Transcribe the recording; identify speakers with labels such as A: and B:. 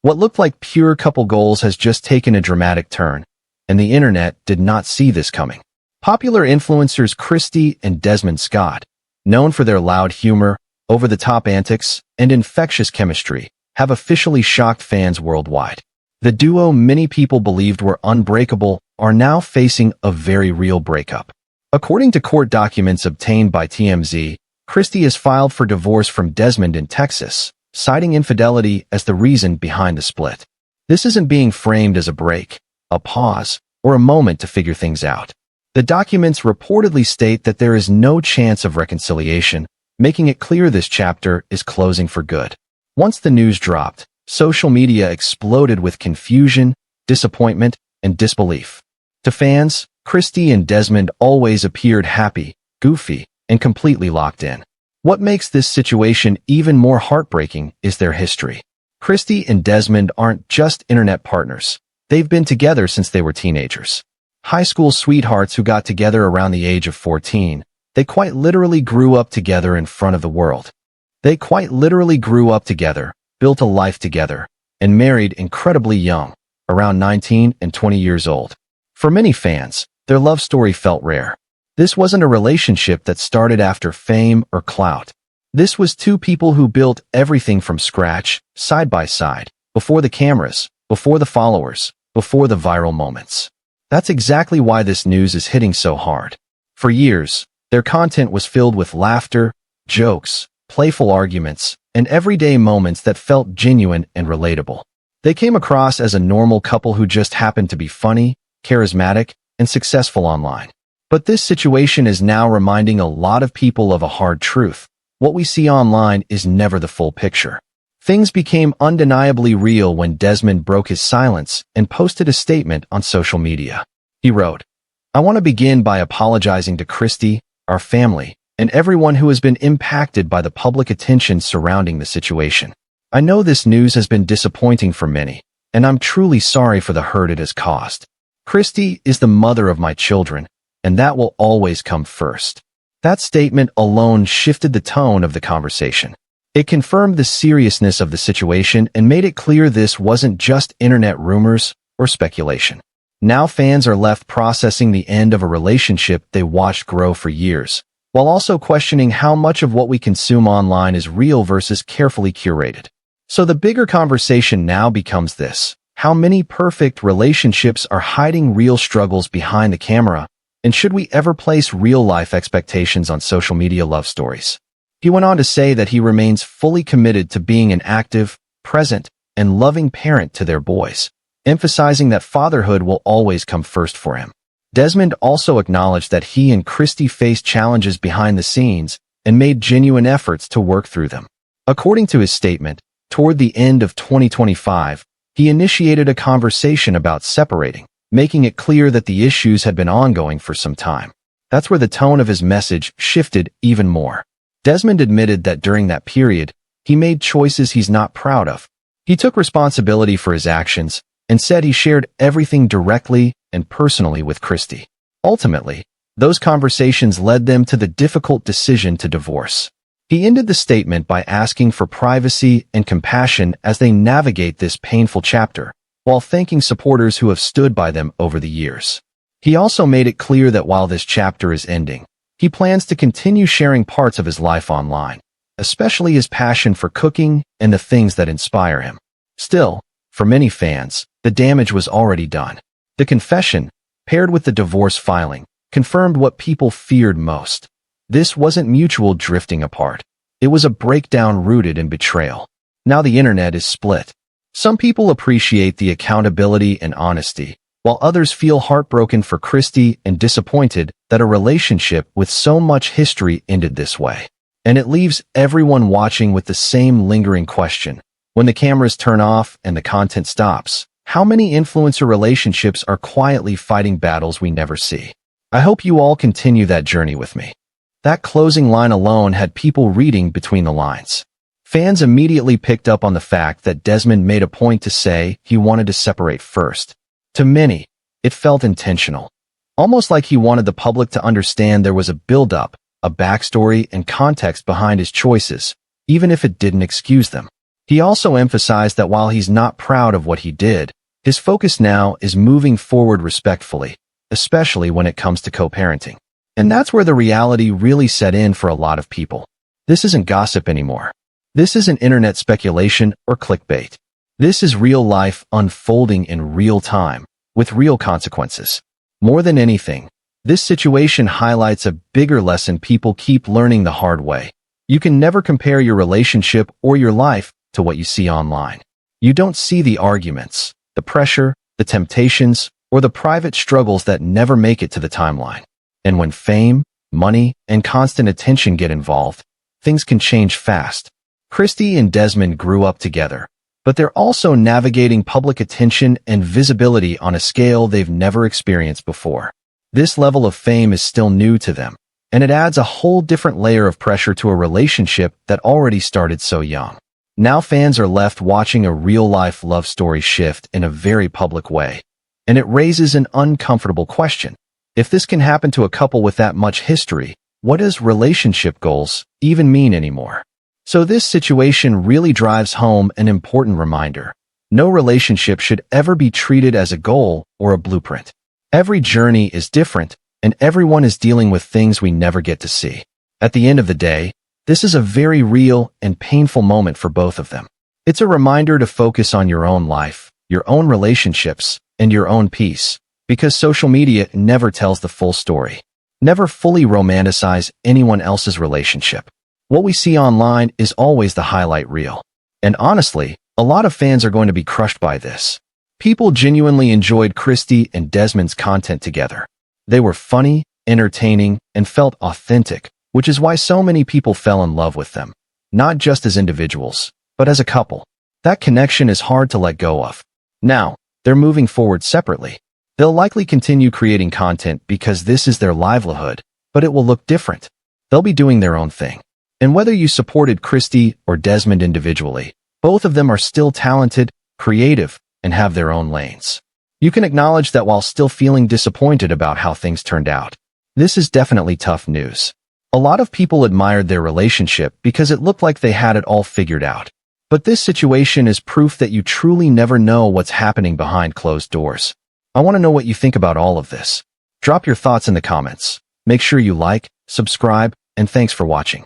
A: What looked like pure couple goals has just taken a dramatic turn, and the internet did not see this coming. Popular influencers Christy and Desmond Scott, known for their loud humor, over-the-top antics, and infectious chemistry, have officially shocked fans worldwide. The duo many people believed were unbreakable are now facing a very real breakup. According to court documents obtained by TMZ, Christy has filed for divorce from Desmond in Texas, citing infidelity as the reason behind the split. This isn't being framed as a break, a pause, or a moment to figure things out. The documents reportedly state that there is no chance of reconciliation, making it clear this chapter is closing for good. Once the news dropped, social media exploded with confusion, disappointment, and disbelief. To fans, Christy and Desmond always appeared happy, goofy, and completely locked in. What makes this situation even more heartbreaking is their history. Christy and Desmond aren't just internet partners. They've been together since they were teenagers. High school sweethearts who got together around the age of 14, they quite literally grew up together in front of the world. They quite literally grew up together, built a life together, and married incredibly young, around 19 and 20 years old. For many fans, their love story felt rare. This wasn't a relationship that started after fame or clout. This was two people who built everything from scratch, side by side, before the cameras, before the followers, before the viral moments. That's exactly why this news is hitting so hard. For years, their content was filled with laughter, jokes, playful arguments, and everyday moments that felt genuine and relatable. They came across as a normal couple who just happened to be funny, charismatic, and successful online. But this situation is now reminding a lot of people of a hard truth. What we see online is never the full picture. Things became undeniably real when Desmond broke his silence and posted a statement on social media. He wrote, "I want to begin by apologizing to Christy, our family, and everyone who has been impacted by the public attention surrounding the situation. I know this news has been disappointing for many, and I'm truly sorry for the hurt it has caused. Christy is the mother of my children, and that will always come first." That statement alone shifted the tone of the conversation. It confirmed the seriousness of the situation and made it clear this wasn't just internet rumors or speculation. Now fans are left processing the end of a relationship they watched grow for years, while also questioning how much of what we consume online is real versus carefully curated. So the bigger conversation now becomes this: how many perfect relationships are hiding real struggles behind the camera? And should we ever place real-life expectations on social media love stories? He went on to say that he remains fully committed to being an active, present, and loving parent to their boys, emphasizing that fatherhood will always come first for him. Desmond also acknowledged that he and Christy faced challenges behind the scenes and made genuine efforts to work through them. According to his statement, toward the end of 2025, he initiated a conversation about separating, making it clear that the issues had been ongoing for some time. That's where the tone of his message shifted even more. Desmond admitted that during that period, he made choices he's not proud of. He took responsibility for his actions and said he shared everything directly and personally with Christy. Ultimately, those conversations led them to the difficult decision to divorce. He ended the statement by asking for privacy and compassion as they navigate this painful chapter, while thanking supporters who have stood by them over the years. He also made it clear that while this chapter is ending, he plans to continue sharing parts of his life online, especially his passion for cooking and the things that inspire him. Still, for many fans, the damage was already done. The confession, paired with the divorce filing, confirmed what people feared most. This wasn't mutual drifting apart. It was a breakdown rooted in betrayal. Now the internet is split. Some people appreciate the accountability and honesty, while others feel heartbroken for Christy and disappointed that a relationship with so much history ended this way. And it leaves everyone watching with the same lingering question. When the cameras turn off and the content stops, how many influencer relationships are quietly fighting battles we never see? I hope you all continue that journey with me. That closing line alone had people reading between the lines. Fans immediately picked up on the fact that Desmond made a point to say he wanted to separate first. To many, it felt intentional, almost like he wanted the public to understand there was a build-up, a backstory and context behind his choices, even if it didn't excuse them. He also emphasized that while he's not proud of what he did, his focus now is moving forward respectfully, especially when it comes to co-parenting. And that's where the reality really set in for a lot of people. This isn't gossip anymore. This isn't internet speculation or clickbait. This is real life unfolding in real time, with real consequences. More than anything, this situation highlights a bigger lesson people keep learning the hard way. You can never compare your relationship or your life to what you see online. You don't see the arguments, the pressure, the temptations, or the private struggles that never make it to the timeline. And when fame, money, and constant attention get involved, things can change fast. Christy and Desmond grew up together, but they're also navigating public attention and visibility on a scale they've never experienced before. This level of fame is still new to them, and it adds a whole different layer of pressure to a relationship that already started so young. Now fans are left watching a real-life love story shift in a very public way, and it raises an uncomfortable question. If this can happen to a couple with that much history, what does relationship goals even mean anymore? So this situation really drives home an important reminder. No relationship should ever be treated as a goal or a blueprint. Every journey is different, and everyone is dealing with things we never get to see. At the end of the day, this is a very real and painful moment for both of them. It's a reminder to focus on your own life, your own relationships, and your own peace, because social media never tells the full story. Never fully romanticize anyone else's relationship. What we see online is always the highlight reel. And honestly, a lot of fans are going to be crushed by this. People genuinely enjoyed Christy and Desmond's content together. They were funny, entertaining, and felt authentic, which is why so many people fell in love with them, not just as individuals, but as a couple. That connection is hard to let go of. Now, they're moving forward separately. They'll likely continue creating content because this is their livelihood, but it will look different. They'll be doing their own thing. And whether you supported Christy or Desmond individually, both of them are still talented, creative, and have their own lanes. You can acknowledge that while still feeling disappointed about how things turned out. This is definitely tough news. A lot of people admired their relationship because it looked like they had it all figured out. But this situation is proof that you truly never know what's happening behind closed doors. I want to know what you think about all of this. Drop your thoughts in the comments. Make sure you like, subscribe, and thanks for watching.